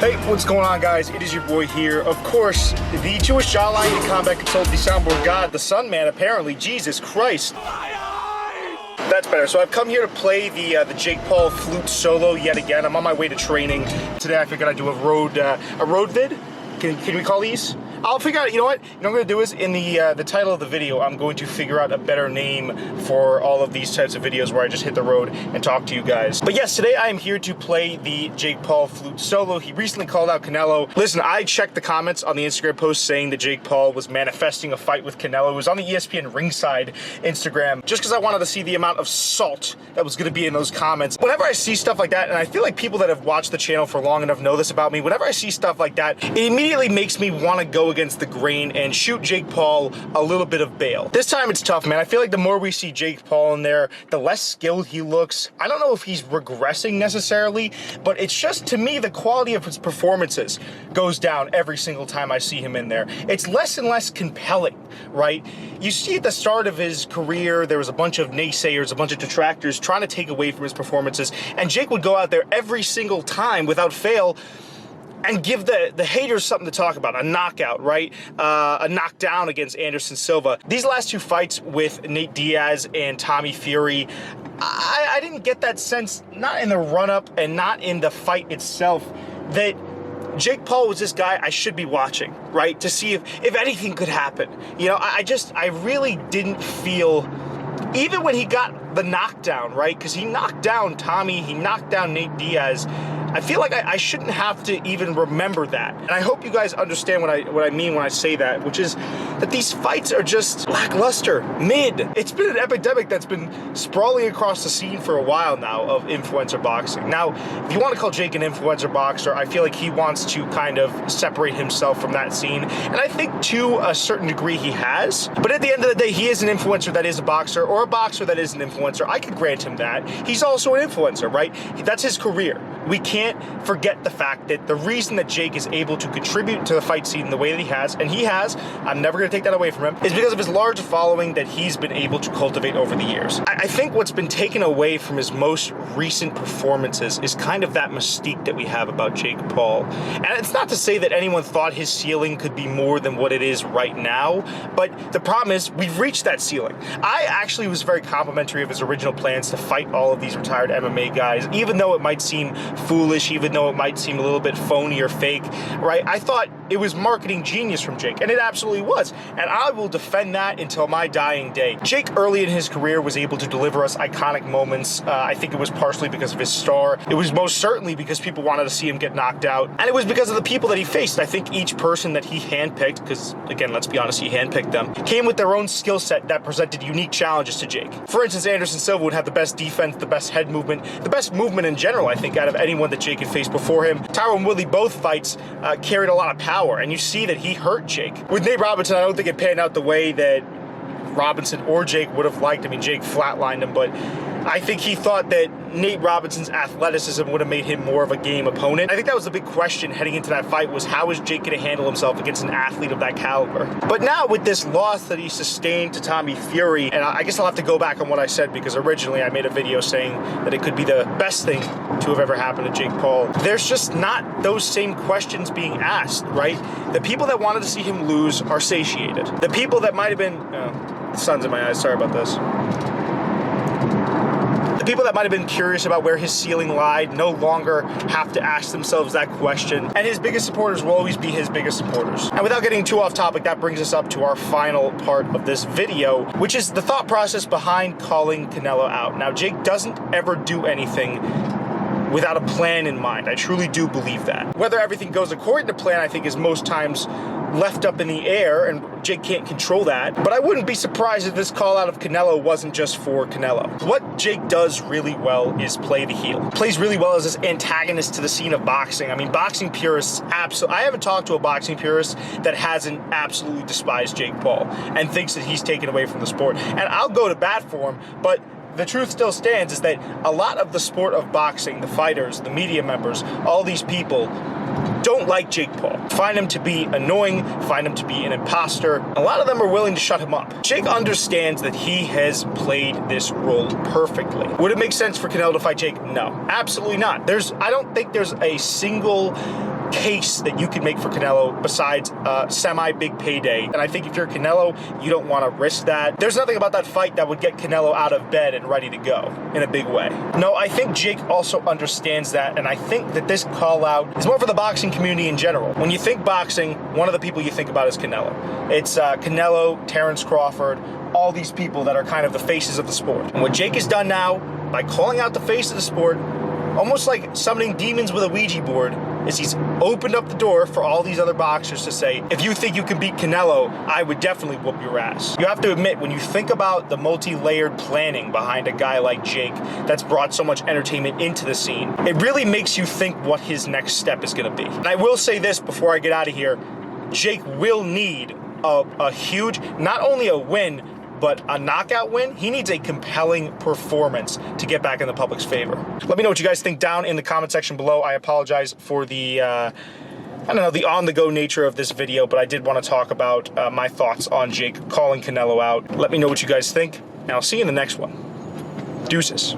Hey, what's going on, guys? It is your boy here. Of course, the Jewish jawline and combat consultant, the soundboard god, the Sun Man, apparently. Jesus Christ. That's better. So I've come here to play the Jake Paul flute solo yet again. I'm on my way to training. Today I figured I'd do a road vid. Can we call these? I'll figure out, you know what I'm going to do is, in the title of the video, I'm going to figure out a better name for all of these types of videos where I just hit the road and talk to you guys. But yes, today I am here to play the Jake Paul flute solo. He recently called out Canelo. Listen, I checked the comments on the Instagram post saying that Jake Paul was manifesting a fight with Canelo. It was on the ESPN Ringside Instagram, just because I wanted to see the amount of salt that was going to be in those comments. Whenever I see stuff like that, and I feel like people that have watched the channel for long enough know this about me, whenever I see stuff like that, it immediately makes me want to go against the grain and shoot Jake Paul a little bit of bail. This time it's tough, man. I feel like the more we see Jake Paul in there, the less skilled he looks. I don't know if he's regressing necessarily, but it's just, to me, the quality of his performances goes down every single time I see him in there. It's less and less compelling, right? You see at the start of his career, there was a bunch of naysayers, a bunch of detractors trying to take away from his performances, and Jake would go out there every single time without fail and give the haters something to talk about. A knockout, right? A knockdown against Anderson Silva. These last two fights with Nate Diaz and Tommy Fury, I didn't get that sense, not in the run-up and not in the fight itself, that Jake Paul was this guy I should be watching, right? To see if anything could happen. You know, I really didn't feel, even when he got the knockdown, right? Because he knocked down Tommy, he knocked down Nate Diaz. I feel like I shouldn't have to even remember that. And I hope you guys understand what I mean when I say that, which is that these fights are just lackluster, mid. It's been an epidemic that's been sprawling across the scene for a while now of influencer boxing. Now, if you want to call Jake an influencer boxer, I feel like he wants to kind of separate himself from that scene. And I think to a certain degree he has. But at the end of the day, he is an influencer that is a boxer, or a boxer that is an influencer. I could grant him that. He's also an influencer, right? That's his career. We can't forget the fact that the reason that Jake is able to contribute to the fight scene the way that he has, and he has, I'm never going to take that away from him, is because of his large following that he's been able to cultivate over the years. I think what's been taken away from his most recent performances is kind of that mystique that we have about Jake Paul. And it's not to say that anyone thought his ceiling could be more than what it is right now, but the problem is we've reached that ceiling. I actually was very complimentary of his original plans to fight all of these retired MMA guys, even though it might seem foolish, even though it might seem a little bit phony or fake, right? I thought it was marketing genius from Jake, and it absolutely was. And I will defend that until my dying day. Jake, early in his career, was able to deliver us iconic moments. I think it was partially because of his star. It was most certainly because people wanted to see him get knocked out. And it was because of the people that he faced. I think each person that he handpicked, because again, let's be honest, he handpicked them, came with their own skill set that presented unique challenges to Jake. For instance, Anderson Silva would have the best defense, the best head movement, the best movement in general, I think, out of anyone that Jake had faced before him. Tyrone Woodley, both fights carried a lot of power, and you see that he hurt Jake. With Nate Robinson, I don't think it panned out the way that Robinson or Jake would have liked. I mean, Jake flatlined him, but I think he thought that Nate Robinson's athleticism would have made him more of a game opponent. I think that was the big question heading into that fight, was how is Jake going to handle himself against an athlete of that caliber? But now with this loss that he sustained to Tommy Fury, and I guess I'll have to go back on what I said, because originally I made a video saying that it could be the best thing to have ever happened to Jake Paul. There's just not those same questions being asked, right? The people that wanted to see him lose are satiated. The people that might have been, the sun's in my eyes, sorry about this. People that might have been curious about where his ceiling lied no longer have to ask themselves that question. And his biggest supporters will always be his biggest supporters. And without getting too off topic, that brings us up to our final part of this video, which is the thought process behind calling Canelo out. Now, Jake doesn't ever do anything without a plan in mind. I truly do believe that. Whether everything goes according to plan, I think, is most times left up in the air, and Jake can't control that. But I wouldn't be surprised if this call out of Canelo wasn't just for Canelo. What Jake does really well is play the heel. Plays really well as this antagonist to the scene of boxing. I mean, boxing purists, I haven't talked to a boxing purist that hasn't absolutely despised Jake Paul and thinks that he's taken away from the sport. And I'll go to bat for him, but the truth still stands, is that a lot of the sport of boxing, the fighters, the media members, all these people don't like Jake Paul. Find him to be annoying, find him to be an imposter. A lot of them are willing to shut him up. Jake understands that he has played this role perfectly. Would it make sense for Canelo to fight Jake? No, absolutely not. I don't think there's a single case that you could make for Canelo besides a semi-big payday. And I think if you're Canelo, you don't want to risk that. There's nothing about that fight that would get Canelo out of bed and ready to go in a big way. No, I think Jake also understands that, and I think that this call out is more for the boxing community in general. When you think boxing, one of the people you think about is Canelo. It's Canelo, Terrence Crawford, all these people that are kind of the faces of the sport. And what Jake has done now, by calling out the face of the sport, almost like summoning demons with a Ouija board, is he's opened up the door for all these other boxers to say, if you think you can beat Canelo, I would definitely whoop your ass. You have to admit, when you think about the multi-layered planning behind a guy like Jake that's brought so much entertainment into the scene, it really makes you think what his next step is going to be. And I will say this before I get out of here, Jake will need a huge, not only a win, but a knockout win. He needs a compelling performance to get back in the public's favor. Let me know what you guys think down in the comment section below. I apologize for the, I don't know, the on-the-go nature of this video, but I did want to talk about my thoughts on Jake calling Canelo out. Let me know what you guys think, and I'll see you in the next one. Deuces.